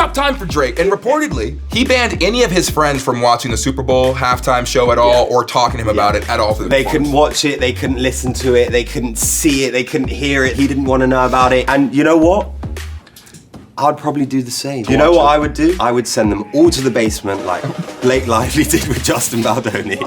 tough time for Drake, and reportedly, he banned any of his friends from watching the Super Bowl halftime show at all, or talking to him about it at all. They couldn't watch it, they couldn't listen to it, they couldn't see it, they couldn't hear it. He didn't want to know about it. And you know what? I'd probably do the same. You know what I would do? I would send them all to the basement like Blake Lively did with Justin Baldoni.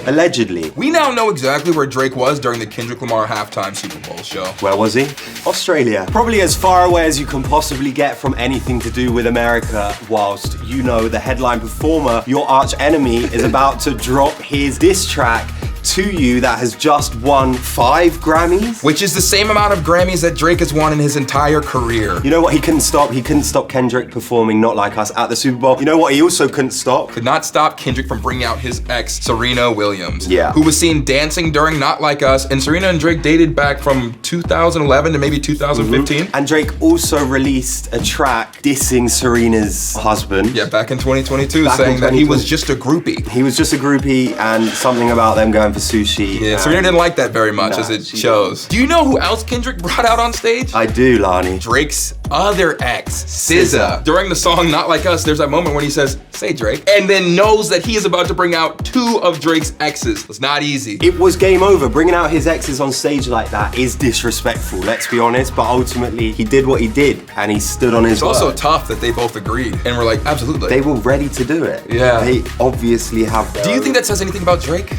Allegedly. We now know exactly where Drake was during the Kendrick Lamar halftime Super Bowl show. Where was he? Australia. Probably as far away as you can possibly get from anything to do with America, whilst you know the headline performer, your arch enemy, is about to drop his diss track to you that has just won 5 Grammys. Which is the same amount of Grammys that Drake has won in his entire career. You know what he couldn't stop? He couldn't stop Kendrick performing Not Like Us at the Super Bowl. You know what he also couldn't stop? Could not stop Kendrick from bringing out his ex, Serena Williams. Yeah. Who was seen dancing during Not Like Us, and Serena and Drake dated back from 2011 to maybe 2015. And Drake also released a track dissing Serena's husband. Yeah, back in 2022, saying that he was just a groupie. He was just a groupie, and something about them going for sushi. Yeah, Serena didn't like that very much, as it shows. Do you know who else Kendrick brought out on stage? I do, Lani. Drake's other ex, SZA. During the song Not Like Us, there's that moment when he says, "Say Drake," and then knows that he is about to bring out 2 of Drake's exes. It's not easy. It was game over. Bringing out his exes on stage like that is disrespectful, let's be honest, but ultimately he did what he did, and he stood on his word. It's also tough that they both agreed, and were like, absolutely. They were ready to do it. Yeah. They obviously have their Do you think that says anything about Drake?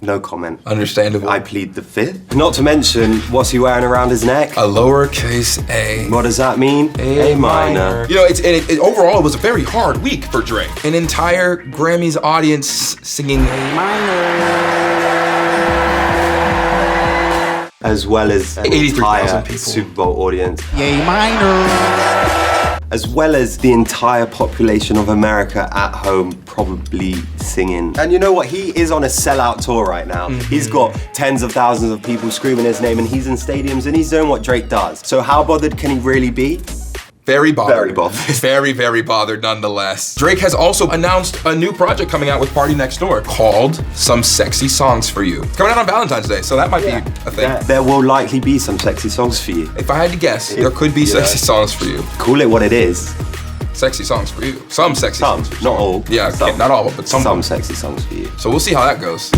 No comment. Understandable. I plead the 5th. Not to mention, what's he wearing around his neck? A lowercase a. What does that mean? A minor. You know, overall, it was a very hard week for Drake. An entire Grammys audience singing A minor. As well as an 83,000 entire people. Super Bowl audience. A minor. As well as the entire population of America at home probably singing. And you know what? He is on a sellout tour right now. He's got tens of thousands of people screaming his name, and he's in stadiums, and he's doing what Drake does. So how bothered can he really be? Very bothered. Very bothered. Very, very bothered nonetheless. Drake has also announced a new project coming out with Party Next Door called Some Sexy Songs for You. It's coming out on Valentine's Day, so that might be a thing. There will likely be some sexy songs for you. If I had to guess, there could be sexy songs for you. Call it what it is. Sexy songs for you. Some sexy songs for you. Not all. Yeah, some. not all, but some. Some sexy songs for you. So we'll see how that goes.